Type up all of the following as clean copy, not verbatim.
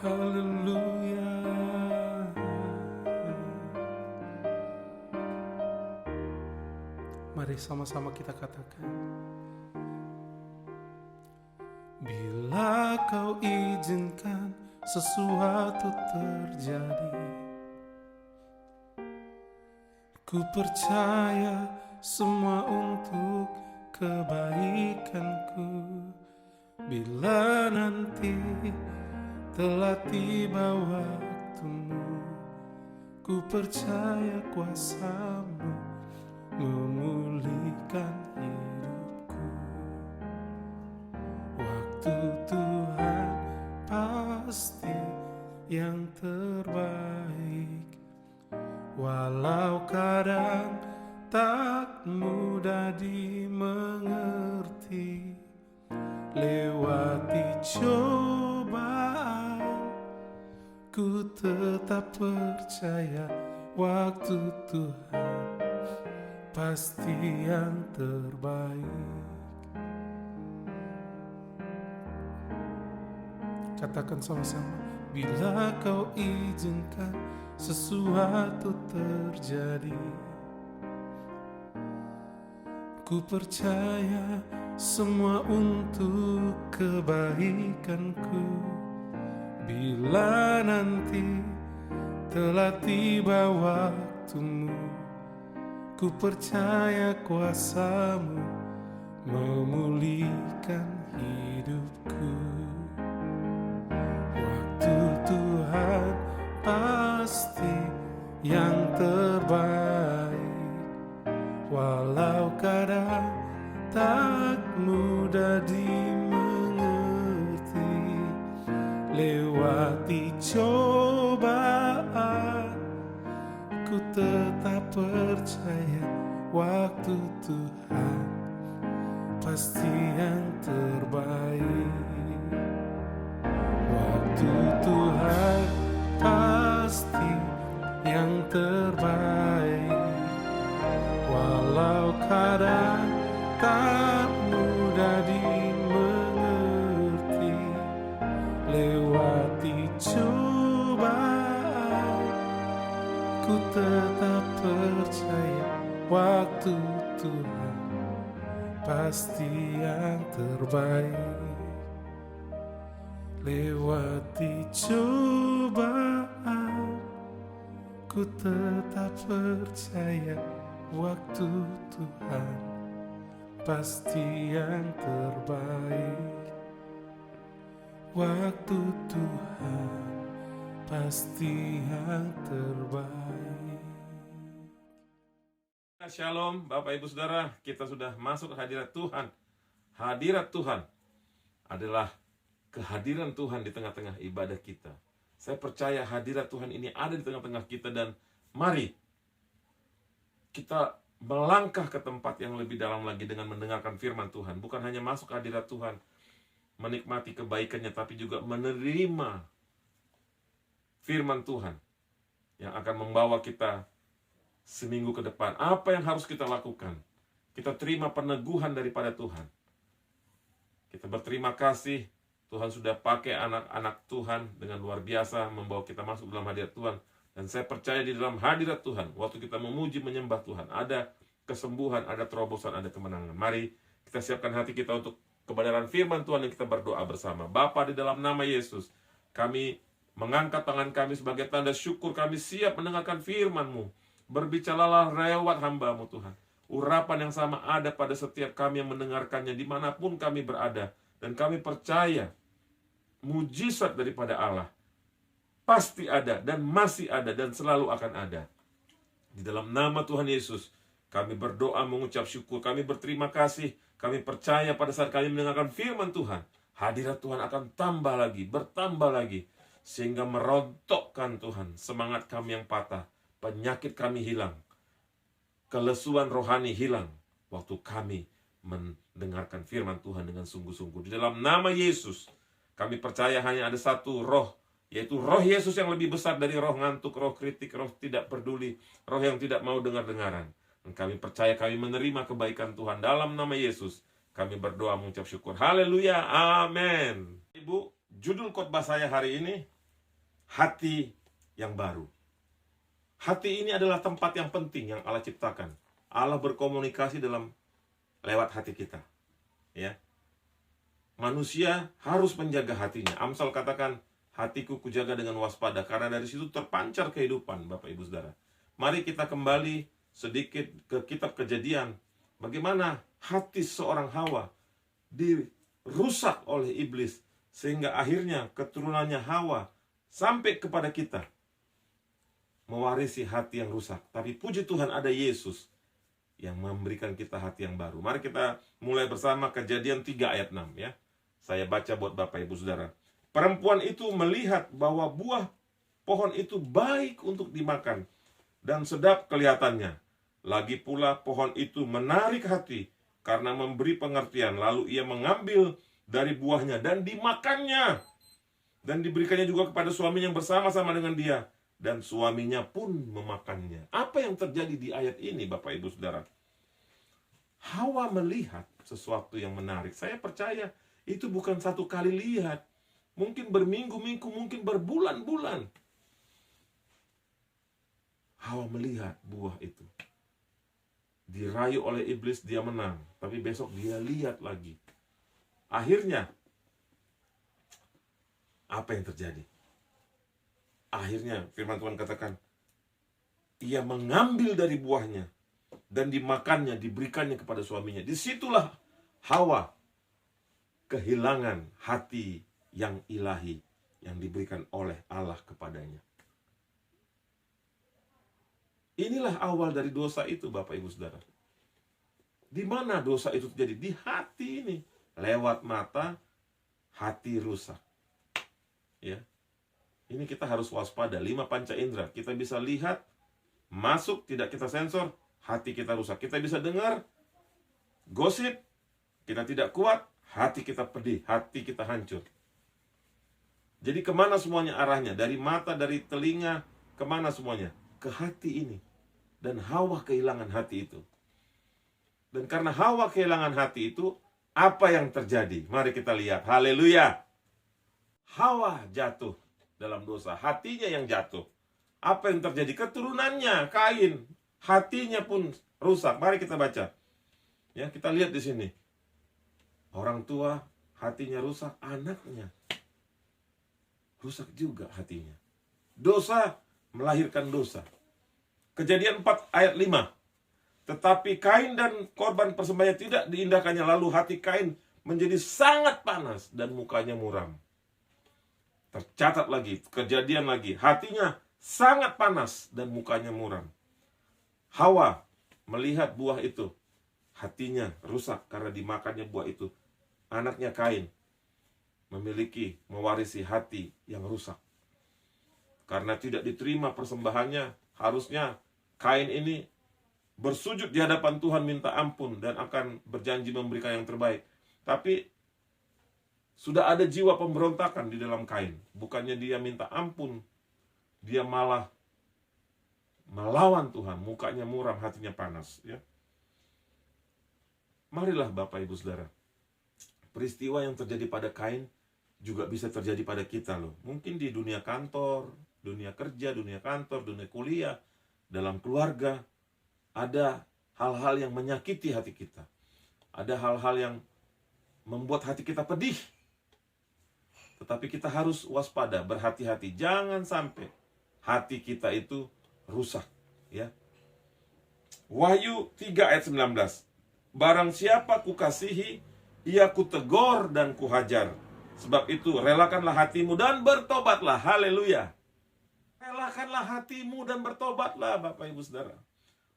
Haleluya. Mari sama-sama kita katakan. Bila kau izinkan sesuatu terjadi, ku percaya semua untuk kebaikanku. Bila nanti telah tiba waktumu, ku percaya kuasa-Mu memulihkan hidupku. Waktu Tuhan pasti yang terbaik, walau kadang tak mudah dimengerti. Lewati cobaan, ku tetap percaya waktu Tuhan pasti yang terbaik. Katakan sama-sama. Bila kau izinkan sesuatu terjadi, ku percaya semua untuk kebaikanku. Bila nanti telah tiba waktumu, ku percaya kuasa-Mu memulihkan hidupku. Waktu Tuhan pasti yang terbaik, walau kadang tak mudah dimengerti. Lewati cobaan, ku tetap percaya waktu Tuhan pasti yang terbaik. Waktu Tuhan pasti yang terbaik, walau kadang tak mudah dimengerti. Lewati cobaan, ku tetap percaya waktu Tuhan pasti yang terbaik. Lewati cobaan, ku tetap percaya waktu Tuhan pasti yang terbaik. Waktu Tuhan pasti yang terbaik. Shalom Bapak Ibu Saudara, kita sudah masuk hadirat Tuhan. Hadirat Tuhan adalah kehadiran Tuhan di tengah-tengah ibadah kita. Saya percaya hadirat Tuhan ini ada di tengah-tengah kita, dan mari kita melangkah ke tempat yang lebih dalam lagi dengan mendengarkan firman Tuhan. Bukan hanya masuk ke hadirat Tuhan, menikmati kebaikannya, tapi juga menerima firman Tuhan yang akan membawa kita seminggu ke depan. Apa yang harus kita lakukan? Kita terima peneguhan daripada Tuhan. Kita berterima kasih Tuhan sudah pakai anak-anak Tuhan dengan luar biasa membawa kita masuk dalam hadirat Tuhan. Dan saya percaya di dalam hadirat Tuhan, waktu kita memuji menyembah Tuhan, ada kesembuhan, ada terobosan, ada kemenangan. Mari kita siapkan hati kita untuk kebenaran firman Tuhan, dan kita berdoa bersama. Bapa, di dalam nama Yesus, kami mengangkat tangan kami sebagai tanda syukur. Kami siap mendengarkan firman-Mu. Berbicaralah lewat hamba-Mu Tuhan. Urapan yang sama ada pada setiap kami yang mendengarkannya dimanapun kami berada. Dan kami percaya mujizat daripada Allah pasti ada, dan masih ada, dan selalu akan ada. Di dalam nama Tuhan Yesus, kami berdoa mengucap syukur. Kami berterima kasih. Kami percaya pada saat kami mendengarkan firman Tuhan, hadirat Tuhan akan tambah lagi, bertambah lagi, sehingga merontokkan Tuhan semangat kami yang patah. Penyakit kami hilang, kelesuan rohani hilang, waktu kami mendengarkan firman Tuhan dengan sungguh-sungguh. Di dalam nama Yesus, kami percaya hanya ada satu roh, yaitu roh Yesus yang lebih besar dari roh ngantuk, roh kritik, roh tidak peduli, roh yang tidak mau dengar-dengaran. Dan kami percaya kami menerima kebaikan Tuhan. Dalam nama Yesus, kami berdoa mengucap syukur. Haleluya, amin. Ibu, judul khotbah saya hari ini, hati yang baru. Hati ini adalah tempat yang penting yang Allah ciptakan. Allah berkomunikasi lewat hati kita. Ya. Manusia harus menjaga hatinya. Amsal katakan, hatiku kujaga dengan waspada, karena dari situ terpancar kehidupan, Bapak Ibu Saudara. Mari kita kembali sedikit ke kitab Kejadian. Bagaimana hati seorang Hawa dirusak oleh iblis, sehingga akhirnya keturunannya Hawa sampai kepada kita mewarisi hati yang rusak. Tapi puji Tuhan ada Yesus yang memberikan kita hati yang baru. Mari kita mulai bersama Kejadian 3 ayat 6 ya. Saya baca buat Bapak Ibu Saudara. Perempuan itu melihat bahwa buah pohon itu baik untuk dimakan dan sedap kelihatannya. Lagi pula pohon itu menarik hati karena memberi pengertian. Lalu ia mengambil dari buahnya dan dimakannya. Dan diberikannya juga kepada suaminya yang bersama-sama dengan dia. Dan suaminya pun memakannya. Apa yang terjadi di ayat ini, Bapak Ibu Saudara? Hawa melihat sesuatu yang menarik. Saya percaya itu bukan satu kali lihat. Mungkin berminggu-minggu, mungkin berbulan-bulan. Hawa melihat buah itu. Dirayu oleh iblis, dia menang. Tapi besok dia lihat lagi. Akhirnya, apa yang terjadi? Akhirnya firman Tuhan katakan, ia mengambil dari buahnya dan dimakannya, diberikannya kepada suaminya. Disitulah Hawa kehilangan hati yang ilahi yang diberikan oleh Allah kepadanya. Inilah awal dari dosa itu, Bapak Ibu Saudara. Di mana dosa itu terjadi? Di hati ini. Lewat mata, hati rusak. Ya. Ini kita harus waspada. 5 panca indera. Kita bisa lihat, masuk, tidak kita sensor, hati kita rusak. Kita bisa dengar, gosip, kita tidak kuat, hati kita pedih, hati kita hancur. Jadi kemana semuanya arahnya? Dari mata, dari telinga, kemana semuanya? Ke hati ini. Dan Hawa kehilangan hati itu. Dan karena Hawa kehilangan hati itu, apa yang terjadi? Mari kita lihat. Haleluya. Hawa jatuh dalam dosa. Hatinya yang jatuh. Apa yang terjadi? Keturunannya, Kain. Hatinya pun rusak. Mari kita baca. Ya, kita lihat di sini. Orang tua hatinya rusak, anaknya rusak juga hatinya. Dosa melahirkan dosa. Kejadian 4 ayat 5. Tetapi Kain dan korban persembahannya tidak diindahkannya. Lalu hati Kain menjadi sangat panas dan mukanya muram. Tercatat lagi, kejadian lagi. Hatinya sangat panas dan mukanya muram. Hawa melihat buah itu. Hatinya rusak karena dimakannya buah itu. Anaknya Kain mewarisi hati yang rusak. Karena tidak diterima persembahannya, harusnya Kain ini bersujud di hadapan Tuhan minta ampun dan akan berjanji memberikan yang terbaik. Tapi sudah ada jiwa pemberontakan di dalam Kain. Bukannya dia minta ampun, dia malah melawan Tuhan. Mukanya muram, hatinya panas. Ya. Marilah Bapak Ibu Saudara, peristiwa yang terjadi pada Kain juga bisa terjadi pada kita loh. Mungkin di dunia kantor, dunia kerja, dunia kantor, dunia kuliah, dalam keluarga, ada hal-hal yang menyakiti hati kita. Ada hal-hal yang membuat hati kita pedih. Tetapi kita harus waspada, berhati-hati. Jangan sampai hati kita itu rusak. Ya. Wahyu 3 ayat 19. Barang siapa kukasihi, ia kutegor dan kuhajar. Sebab itu relakanlah hatimu dan bertobatlah. Haleluya. Relakanlah hatimu dan bertobatlah, Bapak Ibu Saudara.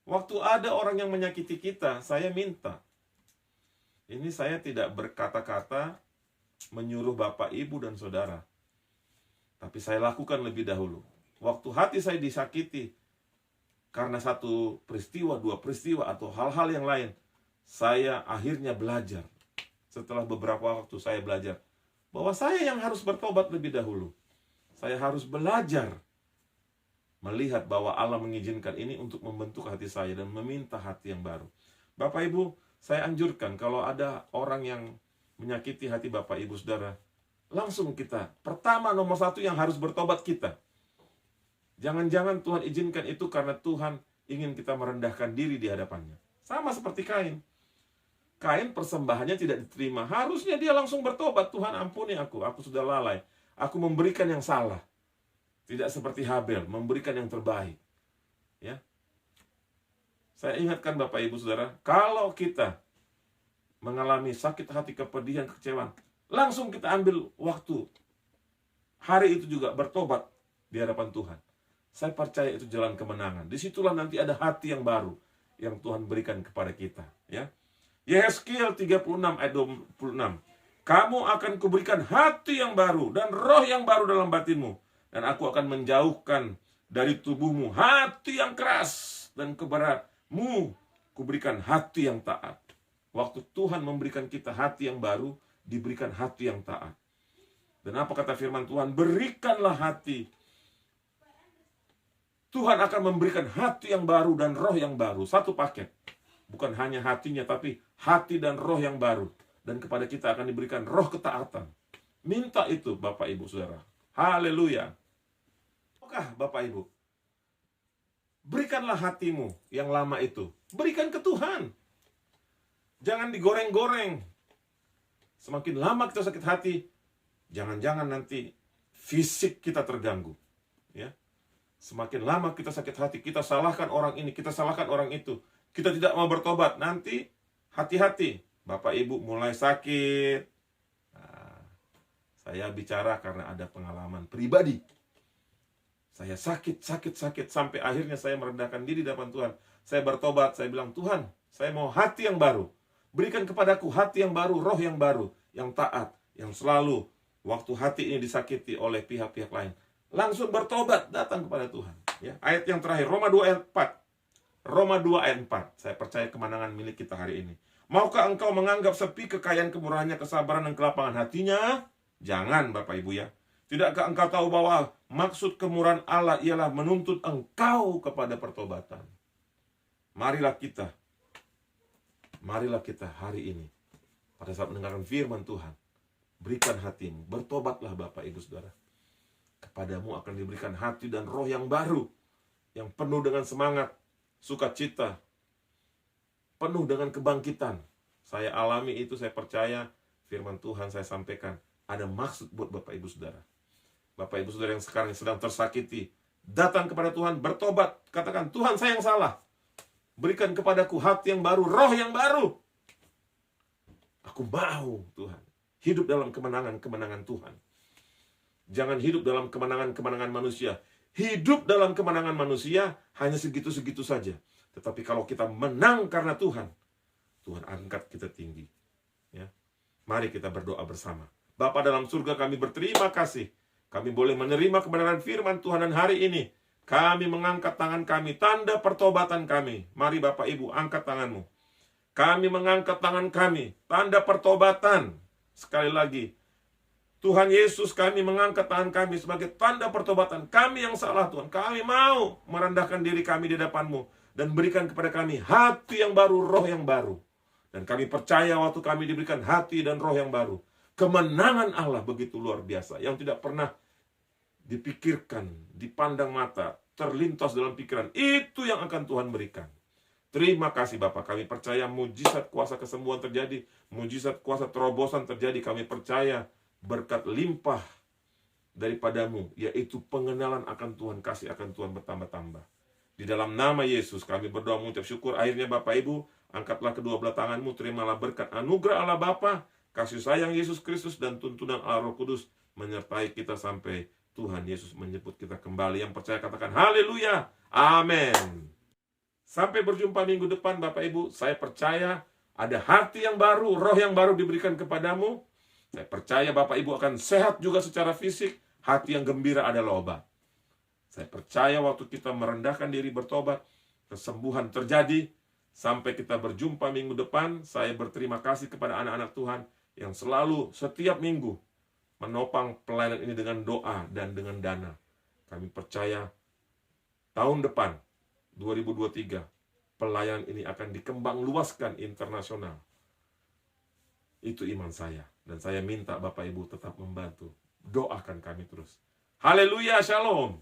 Waktu ada orang yang menyakiti kita, saya minta. Ini saya tidak berkata-kata menyuruh Bapak, Ibu, dan Saudara. Tapi saya lakukan lebih dahulu. Waktu hati saya disakiti karena satu peristiwa, 2 peristiwa, atau hal-hal yang lain, saya akhirnya belajar. Setelah beberapa waktu saya belajar bahwa saya yang harus bertobat lebih dahulu. Saya harus belajar melihat bahwa Allah mengizinkan ini untuk membentuk hati saya dan meminta hati yang baru. Bapak Ibu, saya anjurkan kalau ada orang yang menyakiti hati Bapak Ibu Saudara, langsung kita, pertama nomor 1 yang harus bertobat kita. Jangan-jangan Tuhan izinkan itu karena Tuhan ingin kita merendahkan diri di hadapannya. Sama seperti Kain. Kain persembahannya tidak diterima. Harusnya dia langsung bertobat. Tuhan ampuni aku sudah lalai. Aku memberikan yang salah. Tidak seperti Habel, memberikan yang terbaik. Ya. Saya ingatkan Bapak Ibu Saudara, kalau kita mengalami sakit hati, kepedihan, kekecewaan, langsung kita ambil waktu. Hari itu juga bertobat di hadapan Tuhan. Saya percaya itu jalan kemenangan. Disitulah nanti ada hati yang baru yang Tuhan berikan kepada kita. Ya. Yehezkiel 36 ayat 26. Kamu akan kuberikan hati yang baru dan roh yang baru dalam batinmu. Dan aku akan menjauhkan dari tubuhmu hati yang keras. Dan kepadamu kuberikan hati yang taat. Waktu Tuhan memberikan kita hati yang baru, diberikan hati yang taat. Dan apa kata firman Tuhan? Berikanlah hati. Tuhan akan memberikan hati yang baru dan roh yang baru. Satu paket. Bukan hanya hatinya, tapi hati dan roh yang baru. Dan kepada kita akan diberikan roh ketaatan. Minta itu Bapak Ibu Saudara. Haleluya. Oke Bapak Ibu, berikanlah hatimu yang lama itu. Berikan ke Tuhan. Jangan digoreng-goreng. Semakin lama kita sakit hati, jangan-jangan nanti fisik kita terganggu. Ya. Semakin lama kita sakit hati, kita salahkan orang ini, kita salahkan orang itu. Kita tidak mau bertobat, nanti hati-hati. Bapak Ibu mulai sakit. Nah, saya bicara karena ada pengalaman pribadi. Saya sakit, sampai akhirnya saya merendahkan diri di hadapan Tuhan. Saya bertobat, saya bilang, Tuhan, saya mau hati yang baru. Berikan kepadaku hati yang baru, roh yang baru, yang taat, yang selalu waktu hati ini disakiti oleh pihak-pihak lain, langsung bertobat, datang kepada Tuhan. Ya, ayat yang terakhir, Roma 2 ayat 4. Roma 2 ayat 4. Saya percaya kemenangan milik kita hari ini. Maukah engkau menganggap sepi kekayaan kemurahannya, kesabaran dan kelapangan hatinya? Jangan Bapak Ibu ya. Tidakkah engkau tahu bahwa maksud kemurahan Allah ialah menuntut engkau kepada pertobatan? Marilah kita hari ini, pada saat mendengarkan firman Tuhan, berikan hatimu, bertobatlah Bapak Ibu Saudara. Kepadamu akan diberikan hati dan roh yang baru, yang penuh dengan semangat, sukacita, penuh dengan kebangkitan. Saya alami itu, saya percaya firman Tuhan saya sampaikan ada maksud buat Bapak Ibu Saudara. Bapak Ibu Saudara yang sekarang sedang tersakiti, datang kepada Tuhan, bertobat, katakan, Tuhan saya yang salah. Berikan kepadaku hati yang baru, roh yang baru. Aku mau Tuhan hidup dalam kemenangan-kemenangan Tuhan. Jangan hidup dalam kemenangan-kemenangan manusia. Hidup dalam kemenangan manusia hanya segitu-segitu saja. Tetapi kalau kita menang karena Tuhan, Tuhan angkat kita tinggi. Ya. Mari kita berdoa bersama. Bapa dalam surga, kami berterima kasih. Kami boleh menerima kebenaran firman Tuhan, dan hari ini kami mengangkat tangan kami, tanda pertobatan kami. Mari Bapak Ibu, angkat tanganmu. Kami mengangkat tangan kami, tanda pertobatan. Sekali lagi, Tuhan Yesus, kami mengangkat tangan kami sebagai tanda pertobatan. Kami yang salah Tuhan, kami mau merendahkan diri kami di hadapan-Mu. Dan berikan kepada kami hati yang baru, roh yang baru. Dan kami percaya waktu kami diberikan hati dan roh yang baru, kemenangan Allah begitu luar biasa, yang tidak pernah dipikirkan, dipandang mata, terlintas dalam pikiran. Itu yang akan Tuhan berikan. Terima kasih Bapak, kami percaya mujizat kuasa kesembuhan terjadi, mujizat kuasa terobosan terjadi. Kami percaya berkat limpah daripada-Mu, yaitu pengenalan akan Tuhan, kasih akan Tuhan bertambah-tambah. Di dalam nama Yesus kami berdoa mengucap syukur. Akhirnya Bapak Ibu, angkatlah kedua belah tanganmu, terimalah berkat anugerah Allah Bapa, kasih sayang Yesus Kristus, dan tuntunan Allah Roh Kudus menyertai kita sampai Tuhan Yesus menjemput kita kembali. Yang percaya katakan haleluya, amin. Sampai berjumpa minggu depan Bapak Ibu. Saya percaya ada hati yang baru, roh yang baru diberikan kepadamu. Saya percaya Bapak Ibu akan sehat juga secara fisik. Hati yang gembira adalah obat. Saya percaya waktu kita merendahkan diri bertobat, kesembuhan terjadi. Sampai kita berjumpa minggu depan. Saya berterima kasih kepada anak-anak Tuhan yang selalu setiap minggu menopang pelayanan ini dengan doa dan dengan dana. Kami percaya tahun depan 2023 pelayanan ini akan dikembang luaskan internasional. Itu iman saya, dan saya minta Bapak Ibu tetap membantu. Doakan kami terus. Haleluya, shalom.